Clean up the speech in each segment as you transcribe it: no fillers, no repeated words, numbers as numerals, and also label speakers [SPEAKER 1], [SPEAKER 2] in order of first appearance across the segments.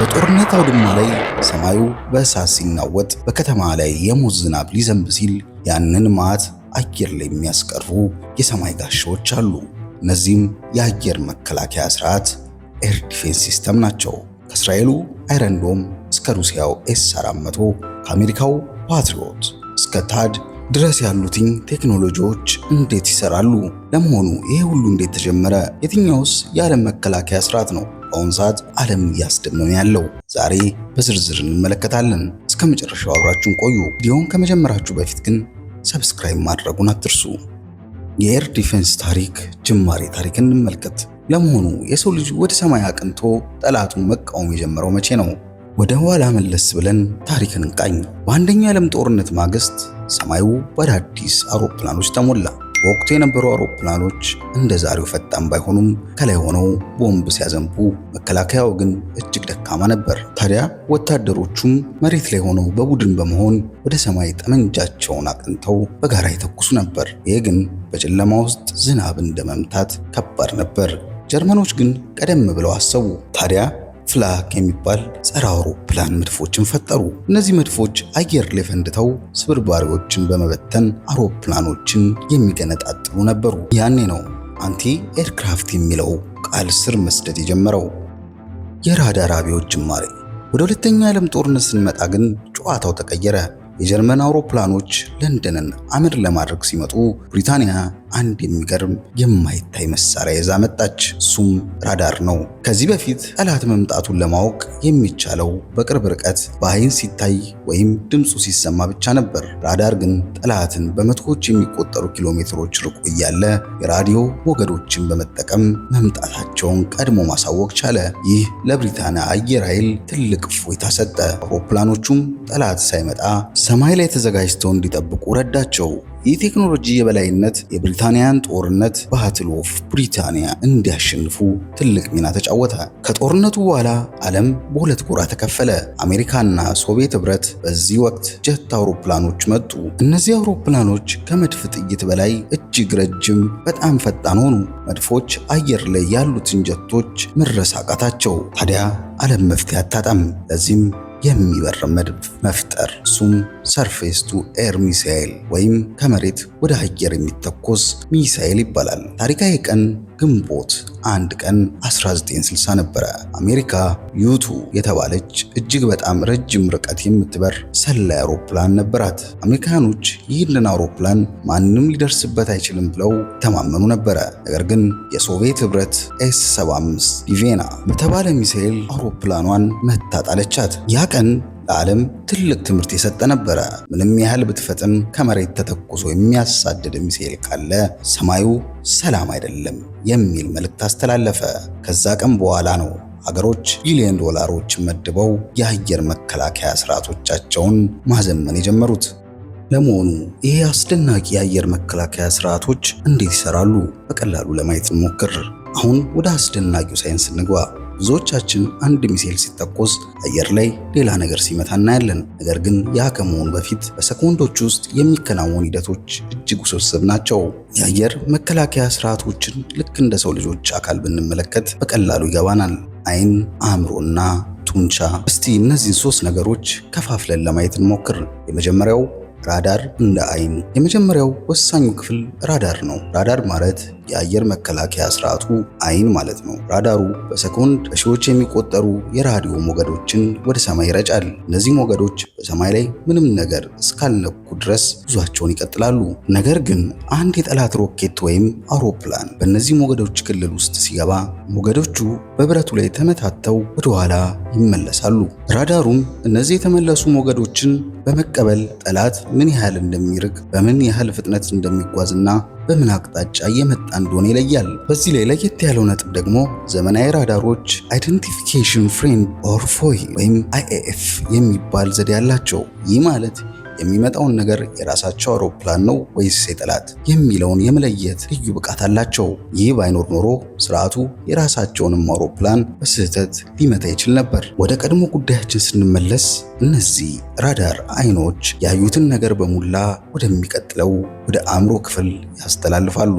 [SPEAKER 1] በጦርነት አውድማ ላይ ሰማዩ በእሳት ሲናወጥ በከተማ ላይ የሞት ዝናብ ሊዘንብ ሲል ያንን መዓት አየር ላይ የሚያስቀሩ የሰማይ ጋሻዎች አሉ። እነዚህም የአየር መከላከያ ስርዓት ኤር ዲፌንስ ሲስተም ናቸው። ከእስራኤሉ አይረን ዶም እስከ ሩሲያው ኤስ-400 ከአሜሪካው ፓትሪዮት እስከ ታድ ድረስ ያሉትን ቴክኖሎጂዎች እንዴት ይሰራሉ? ለመሆኑ ይሄ ሁሉ እንዴት ተጀመረ? የትኛውስ የዓለም መከላከያ ስርዓት ነው በአሁኑ ሰዓት ዓለም እያስደመመ ያለው? ዛሬ በዝርዝር እንመለከታለን። እስከ መጨረሻው አብራችሁን ቆዩ። ቪዲዮውን ከመጀመራችሁ በፊት ግን ሰብስክራይብ ማድረጉን አትርሱ። የኤር ዲፌንስ ታሪክ ጅማሬ ታሪክ እንመልከት። ለመሆኑ የሰው ልጅ ወደ ሰማይ አቅንቶ ጠላቱን መቃወም የጀመረው መቼ ነው? ወደ ኋላ መለስ ብለን ታሪክን እንቃኝ። በአንደኛው የዓለም ጦርነት ማግስት ሰማዩ በአዳዲስ አውሮፕላኖች ተሞላ። በወቅቱ የነበሩ አውሮፕላኖች እንደ ዛሬው ፈጣን ባይሆኑም ከላይ ሆነው ቦምብ ሲያዘንቡ፣ መከላከያው ግን እጅግ ደካማ ነበር። ታዲያ ወታደሮቹም መሬት ላይ ሆነው በቡድን በመሆን ወደ ሰማይ ጠመንጃቸውን አቅንተው በጋራ ይተኩሱ ነበር። ይህ ግን በጨለማ ውስጥ ዝናብ እንደመምታት ከባድ ነበር። ጀርመኖች ግን ቀደም ብለው አሰቡ። ታዲያ ፍላክ የሚባል ጸረ አውሮፕላን መድፎችን ፈጠሩ። እነዚህ መድፎች አየር ላይ ፈንድተው ስብርባሪዎችን በመበተን አውሮፕላኖችን የሚገነጣጥሉ ነበሩ። ያኔ ነው አንቲ ኤርክራፍት የሚለው ቃል ስር መስደድ የጀመረው። የራዳር አብዮት ጅማሬ። ወደ ሁለተኛው የዓለም ጦርነት ስንመጣ ግን ጨዋታው ተቀየረ። የጀርመን አውሮፕላኖች ለንደንን አመድ ለማድረግ ሲመጡ ብሪታንያ አንድ የሚገርም የማይታይ መሳሪያ ይዛ መጣች። እሱም ራዳር ነው። ከዚህ በፊት ጠላት መምጣቱን ለማወቅ የሚቻለው በቅርብ ርቀት በአይን ሲታይ ወይም ድምፁ ሲሰማ ብቻ ነበር። ራዳር ግን ጠላትን በመቶዎች የሚቆጠሩ ኪሎ ሜትሮች ርቆ እያለ የራዲዮ ሞገዶችን በመጠቀም መምጣታቸውን ቀድሞ ማሳወቅ ቻለ። ይህ ለብሪታንያ አየር ኃይል ትልቅ እፎይታ ሰጠ። አውሮፕላኖቹም ጠላት ሳይመጣ ሰማይ ላይ ተዘጋጅተው እንዲጠብቁ ረዳቸው። ይህ ቴክኖሎጂ የበላይነት የብሪታንያን ጦርነት ባትል ኦፍ ብሪታንያ እንዲያሸንፉ ትልቅ ሚና ተጫወተ። ከጦርነቱ በኋላ ዓለም በሁለት ጎራ ተከፈለ። አሜሪካና ሶቪየት ኅብረት። በዚህ ወቅት ጀት አውሮፕላኖች መጡ። እነዚህ አውሮፕላኖች ከመድፍ ጥይት በላይ እጅግ ረጅም፣ በጣም ፈጣን ሆኑ። መድፎች አየር ላይ ያሉትን ጀቶች መድረስ አቃታቸው። ታዲያ ዓለም መፍትሄ አታጣም። ለዚህም የሚበር መድፍ መፍጠር፣ እሱም ሰርፌስ ቱ ኤር ሚሳኤል ወይም ከመሬት ወደ አየር የሚተኮስ ሚሳኤል ይባላል። ታሪካዊ ቀን ግንቦት 1 ቀን 1960 ነበረ። አሜሪካ ዩ2 የተባለች እጅግ በጣም ረጅም ርቀት የምትበር ሰላይ አውሮፕላን ነበራት። አሜሪካኖች ይህንን አውሮፕላን ማንም ሊደርስበት አይችልም ብለው ተማመኑ ነበረ። ነገር ግን የሶቪየት ኅብረት ኤስ-75 ዲቬና በተባለ ሚሳኤል አውሮፕላኗን መታጣለቻት። ያ ቀን ለዓለም ትልቅ ትምህርት የሰጠ ነበረ። ምንም ያህል ብትፈጥን ከመሬት ተተኩሶ የሚያሳድድ ሚሳኤል ካለ ሰማዩ ሰላም አይደለም የሚል መልእክት አስተላለፈ። ከዛ ቀን በኋላ ነው አገሮች ቢሊዮን ዶላሮችን መድበው የአየር መከላከያ ስርዓቶቻቸውን ማዘመን የጀመሩት። ለመሆኑ ይሄ አስደናቂ የአየር መከላከያ ስርዓቶች እንዴት ይሰራሉ? በቀላሉ ለማየት እንሞክር። አሁን ወደ አስደናቂው ሳይንስ እንግባ። ብዙዎቻችን አንድ ሚሳኤል ሲተኮስ አየር ላይ ሌላ ነገር ሲመታ እናያለን። ነገር ግን ያ ከመሆኑ በፊት በሰኮንዶች ውስጥ የሚከናወኑ ሂደቶች እጅግ ውስብስብ ናቸው። የአየር መከላከያ ስርዓቶችን ልክ እንደ ሰው ልጆች አካል ብንመለከት በቀላሉ ይገባናል። አይን፣ አእምሮና ጡንቻ። እስቲ እነዚህን ሶስት ነገሮች ከፋፍለን ለማየት እንሞክር። የመጀመሪያው ራዳር እንደ አይን። የመጀመሪያው ወሳኙ ክፍል ራዳር ነው። ራዳር ማለት የአየር መከላከያ ስርዓቱ አይን ማለት ነው። ራዳሩ በሰኮንድ በሺዎች የሚቆጠሩ የራዲዮ ሞገዶችን ወደ ሰማይ ይረጫል። እነዚህ ሞገዶች በሰማይ ላይ ምንም ነገር እስካልነኩ ድረስ ጉዟቸውን ይቀጥላሉ። ነገር ግን አንድ የጠላት ሮኬት ወይም አውሮፕላን በእነዚህ ሞገዶች ክልል ውስጥ ሲገባ ሞገዶቹ በብረቱ ላይ ተመታተው ወደ ኋላ ይመለሳሉ። ራዳሩም እነዚህ የተመለሱ ሞገዶችን በመቀበል ጠላት ምን ያህል እንደሚርቅ፣ በምን ያህል ፍጥነት እንደሚጓዝና በምን አቅጣጫ እየመጣ እንደሆነ ይለያል። በዚህ ላይ ለየት ያለው ነጥብ ደግሞ ዘመናዊ ራዳሮች አይደንቲፊኬሽን ፍሬም ኦር ፎይ ወይም አይኤኤፍ የሚባል ዘዴ ያላቸው። ይህ ማለት የሚመጣውን ነገር የራሳቸው አውሮፕላን ነው ወይስ የጠላት የሚለውን የመለየት ልዩ ብቃት አላቸው። ይህ ባይኖር ኖሮ ስርዓቱ የራሳቸውንም አውሮፕላን በስህተት ሊመታ ይችል ነበር። ወደ ቀድሞ ጉዳያችን ስንመለስ እነዚህ ራዳር አይኖች ያዩትን ነገር በሙላ ወደሚቀጥለው ወደ አእምሮ ክፍል ያስተላልፋሉ።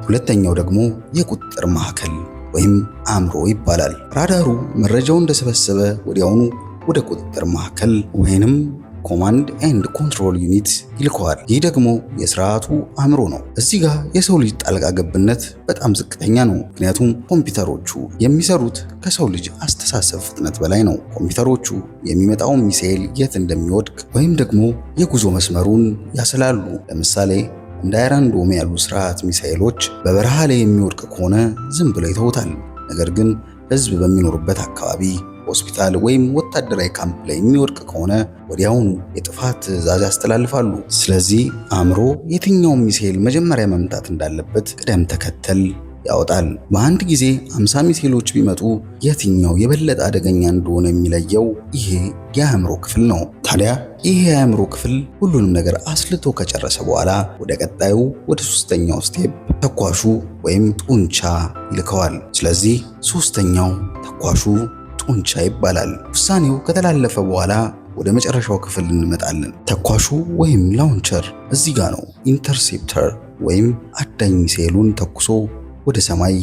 [SPEAKER 1] ሁለተኛው ደግሞ የቁጥጥር ማዕከል ወይም አእምሮ ይባላል። ራዳሩ መረጃውን እንደሰበሰበ ወዲያውኑ ወደ ቁጥጥር ማዕከል ወይንም ኮማንድ ኤንድ ኮንትሮል ዩኒት ይልከዋል። ይህ ደግሞ የስርዓቱ አእምሮ ነው። እዚህ ጋር የሰው ልጅ ጣልቃ ገብነት በጣም ዝቅተኛ ነው። ምክንያቱም ኮምፒውተሮቹ የሚሰሩት ከሰው ልጅ አስተሳሰብ ፍጥነት በላይ ነው። ኮምፒውተሮቹ የሚመጣውን ሚሳኤል የት እንደሚወድቅ ወይም ደግሞ የጉዞ መስመሩን ያስላሉ። ለምሳሌ እንደ አይረን ዶም ያሉ ስርዓት ሚሳኤሎች በበረሃ ላይ የሚወድቅ ከሆነ ዝም ብለው ይተውታል። ነገር ግን ህዝብ በሚኖርበት አካባቢ ሆስፒታል ወይም ወታደራዊ ካምፕ ላይ የሚወድቅ ከሆነ ወዲያውኑ የጥፋት ትዕዛዝ ያስተላልፋሉ። ስለዚህ አእምሮ የትኛውን ሚሳኤል መጀመሪያ መምታት እንዳለበት ቅደም ተከተል ያወጣል። በአንድ ጊዜ 50 ሚሳኤሎች ቢመጡ የትኛው የበለጠ አደገኛ እንደሆነ የሚለየው ይሄ የአእምሮ ክፍል ነው። ታዲያ ይሄ የአእምሮ ክፍል ሁሉንም ነገር አስልቶ ከጨረሰ በኋላ ወደ ቀጣዩ ወደ ሶስተኛው ስቴፕ ተኳሹ ወይም ጡንቻ ይልከዋል። ስለዚህ ሶስተኛው ተኳሹ ጡንቻ ይባላል። ውሳኔው ከተላለፈ በኋላ ወደ መጨረሻው ክፍል እንመጣለን። ተኳሹ ወይም ላውንቸር እዚህ ጋር ነው። ኢንተርሴፕተር ወይም አዳኝ ሚሳኤሉን ተኩሶ ወደ ሰማይ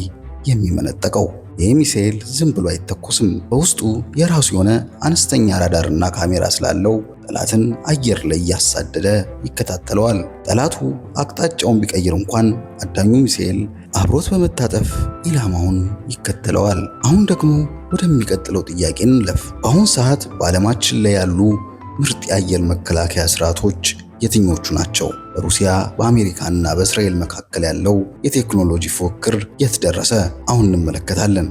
[SPEAKER 1] የሚመነጠቀው። ይህ ሚሳኤል ዝም ብሎ አይተኮስም። በውስጡ የራሱ የሆነ አነስተኛ ራዳርና ካሜራ ስላለው ጠላትን አየር ላይ እያሳደደ ይከታተለዋል። ጠላቱ አቅጣጫውን ቢቀይር እንኳን አዳኙ ሚሳኤል አብሮት በመታጠፍ ኢላማውን ይከተለዋል። አሁን ደግሞ ወደሚቀጥለው ጥያቄ እንለፍ። በአሁን ሰዓት በዓለማችን ላይ ያሉ ምርጥ የአየር መከላከያ ስርዓቶች የትኞቹ ናቸው? በሩሲያ በአሜሪካና በእስራኤል መካከል ያለው የቴክኖሎጂ ፉክክር የት ደረሰ? አሁን እንመለከታለን።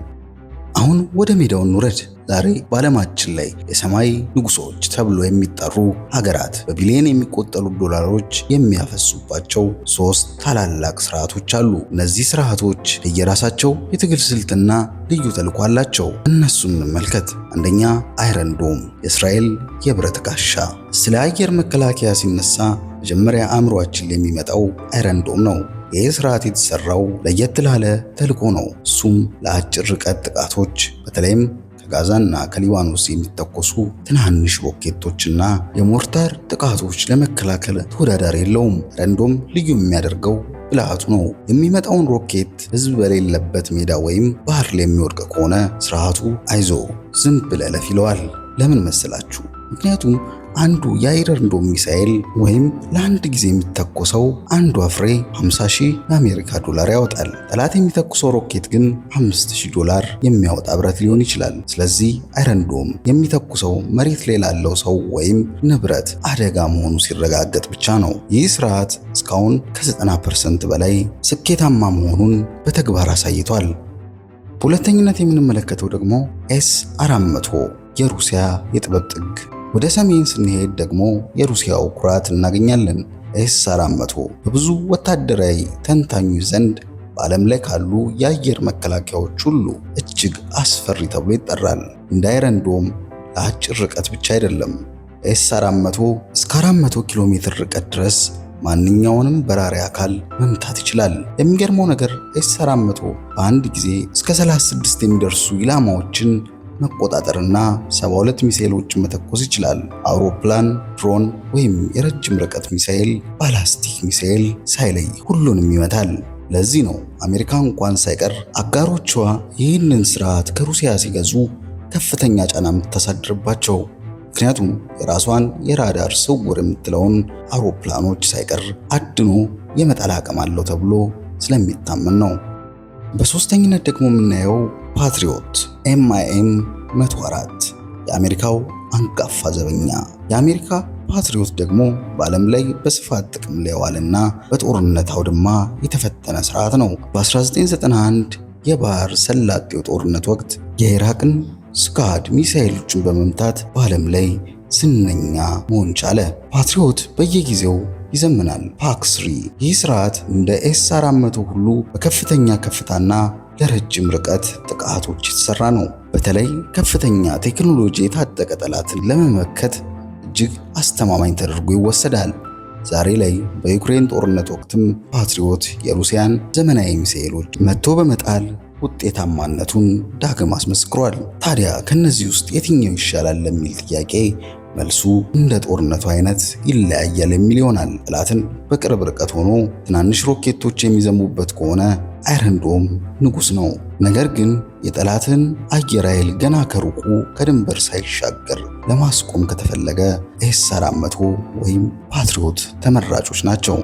[SPEAKER 1] አሁን ወደ ሜዳው እንውረድ። ዛሬ በዓለማችን ላይ የሰማይ ንጉሶች ተብሎ የሚጠሩ ሀገራት በቢሊዮን የሚቆጠሩ ዶላሮች የሚያፈሱባቸው 3 ታላላቅ ስርዓቶች አሉ። እነዚህ ስርዓቶች የየራሳቸው የትግል ስልትና ልዩ ተልዕኮ አላቸው። እነሱን እንመልከት። አንደኛ አይረን ዶም፣ የእስራኤል የብረት ጋሻ። ስለ አየር መከላከያ ሲነሳ መጀመሪያ አእምሯችን ላይ የሚመጣው አይረን ዶም ነው። ይህ ስርዓት የተሰራው ለየት ላለ ተልዕኮ ነው። እሱም ለአጭር ርቀት ጥቃቶች በተለይም ከጋዛና ከሊባኖስ የሚተኮሱ ትናንሽ ሮኬቶችና የሞርታር ጥቃቶች ለመከላከል ተወዳዳሪ የለውም። አይረን ዶም ልዩ የሚያደርገው ብልሃቱ ነው። የሚመጣውን ሮኬት ህዝብ በሌለበት ሜዳ ወይም ባህር ላይ የሚወድቅ ከሆነ ስርዓቱ አይዞ ዝም ብለህ ለፍ ይለዋል። ለምን መሰላችሁ? ምክንያቱም አንዱ የአይረን ዶም ሚሳኤል ወይም ለአንድ ጊዜ የሚተኮሰው አንዷ ፍሬ 50,000 የአሜሪካ ዶላር ያወጣል። ጠላት የሚተኩሰው ሮኬት ግን $5,000 የሚያወጣ ብረት ሊሆን ይችላል። ስለዚህ አይረን ዶም የሚተኩሰው መሬት ላይ ላለው ሰው ወይም ንብረት አደጋ መሆኑ ሲረጋገጥ ብቻ ነው። ይህ ስርዓት እስካሁን ከ90% በላይ ስኬታማ መሆኑን በተግባር አሳይቷል። በሁለተኝነት የምንመለከተው ደግሞ S-400 የሩሲያ የጥበብ ጥግ። ወደ ሰሜን ስንሄድ ደግሞ የሩሲያው ኩራት እናገኛለን። S-400 በብዙ ወታደራዊ ተንታኞች ዘንድ በዓለም ላይ ካሉ የአየር መከላከያዎች ሁሉ እጅግ አስፈሪ ተብሎ ይጠራል። እንደ አይረን ዶም ለአጭር ርቀት ብቻ አይደለም። S-400 እስከ 400 ኪሎ ሜትር ርቀት ድረስ ማንኛውንም በራሪ አካል መምታት ይችላል። የሚገርመው ነገር S-400 በአንድ ጊዜ እስከ 36 የሚደርሱ ኢላማዎችን መቆጣጠርና 72 ሚሳኤሎችን መተኮስ ይችላል። አውሮፕላን፣ ድሮን ወይም የረጅም ርቀት ሚሳኤል፣ ባላስቲክ ሚሳኤል ሳይለይ ሁሉንም ይመታል። ለዚህ ነው አሜሪካ እንኳን ሳይቀር አጋሮቿ ይህንን ስርዓት ከሩሲያ ሲገዙ ከፍተኛ ጫና የምታሳድርባቸው። ምክንያቱም የራሷን የራዳር ስውር የምትለውን አውሮፕላኖች ሳይቀር አድኖ የመጣል አቅም አለው ተብሎ ስለሚታመን ነው። በሶስተኝነት ደግሞ የምናየው ፓትሪዮት MIM-104 የአሜሪካው አንጋፋ ዘበኛ። የአሜሪካ ፓትሪዮት ደግሞ በዓለም ላይ በስፋት ጥቅም ላይ የዋለና በጦርነት አውድማ የተፈተነ ስርዓት ነው። በ1991 የባህር ሰላጤው ጦርነት ወቅት የኢራቅን ስካድ ሚሳኤሎችን በመምታት በዓለም ላይ ዝነኛ መሆን ቻለ። ፓትሪዮት በየጊዜው ይዘምናል። PAC-3 ይህ ስርዓት እንደ S-400 ሁሉ በከፍተኛ ከፍታና ለረጅም ርቀት ጥቃቶች የተሰራ ነው። በተለይ ከፍተኛ ቴክኖሎጂ የታጠቀ ጠላትን ለመመከት እጅግ አስተማማኝ ተደርጎ ይወሰዳል። ዛሬ ላይ በዩክሬን ጦርነት ወቅትም ፓትሪዮት የሩሲያን ዘመናዊ ሚሳኤሎች መቶ በመጣል ውጤታማነቱን ዳግም አስመስክሯል። ታዲያ ከነዚህ ውስጥ የትኛው ይሻላል ለሚል ጥያቄ መልሱ እንደ ጦርነቱ አይነት ይለያያል የሚል ይሆናል። ጠላትን በቅርብ ርቀት ሆኖ ትናንሽ ሮኬቶች የሚዘሙበት ከሆነ አይረን ዶም ንጉስ ነው። ነገር ግን የጠላትን አየር ኃይል ገና ከሩቁ ከድንበር ሳይሻገር ለማስቆም ከተፈለገ ኤስ-400 ወይም ፓትሪዮት ተመራጮች ናቸው።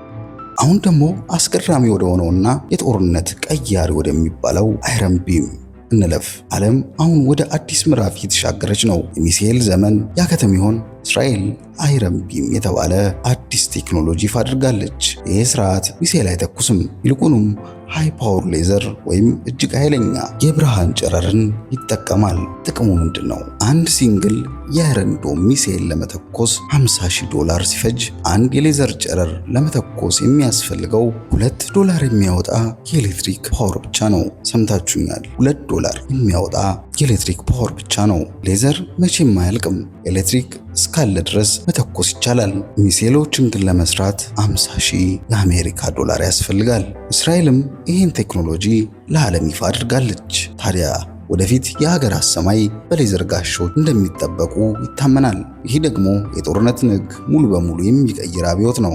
[SPEAKER 1] አሁን ደግሞ አስገራሚ ወደ ሆነውና የጦርነት ቀያሪ ወደሚባለው አይረን ቢም እንለፍ። ዓለም አሁን ወደ አዲስ ምዕራፍ እየተሻገረች ነው። የሚሳኤል ዘመን ያከተም ይሆን? እስራኤል አይረን ቢም የተባለ አዲስ ቴክኖሎጂ ይፋ አድርጋለች። ይህ ስርዓት ሚሳኤል አይተኩስም፣ ይልቁንም ሃይ ፓወር ሌዘር ወይም እጅግ ኃይለኛ የብርሃን ጨረርን ይጠቀማል። ጥቅሙ ምንድን ነው? አንድ ሲንግል የአይረን ዶም ሚሳኤል ለመተኮስ $50,000 ሲፈጅ አንድ የሌዘር ጨረር ለመተኮስ የሚያስፈልገው $2 የሚያወጣ የኤሌክትሪክ ፓወር ብቻ ነው። ሰምታችሁኛል፣ $2 የሚያወጣ የኤሌክትሪክ ፓወር ብቻ ነው። ሌዘር መቼም አያልቅም። ኤሌክትሪክ እስካለ ድረስ መተኮስ ይቻላል። ሚሳኤሎችን ግን ለመስራት $50,000 የአሜሪካ ዶላር ያስፈልጋል። እስራኤልም ይህን ቴክኖሎጂ ለዓለም ይፋ አድርጋለች። ታዲያ ወደፊት የሀገራት ሰማይ በሌዘር ጋሻዎች እንደሚጠበቁ ይታመናል። ይህ ደግሞ የጦርነትን ሕግ ሙሉ በሙሉ የሚቀይር አብዮት ነው።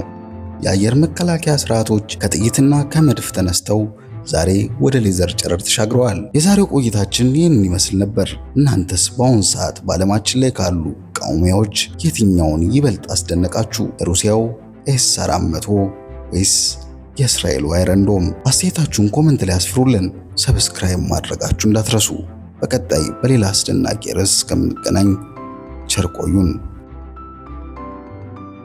[SPEAKER 1] የአየር መከላከያ ስርዓቶች ከጥይትና ከመድፍ ተነስተው ዛሬ ወደ ሌዘር ጨረር ተሻግረዋል። የዛሬው ቆይታችን ይህንን ይመስል ነበር። እናንተስ በአሁኑ ሰዓት በዓለማችን ላይ ካሉ ቃውሚያዎች የትኛውን ይበልጥ አስደነቃችሁ? ሩሲያው ኤስ-400 ወይስ የእስራኤሉ አይረን ዶም? አስተያየታችሁን ኮመንት ላይ አስፍሩልን። ሰብስክራይብ ማድረጋችሁ እንዳትረሱ። በቀጣይ በሌላ አስደናቂ ርዕስ እስከምንገናኝ ቸር ቆዩን።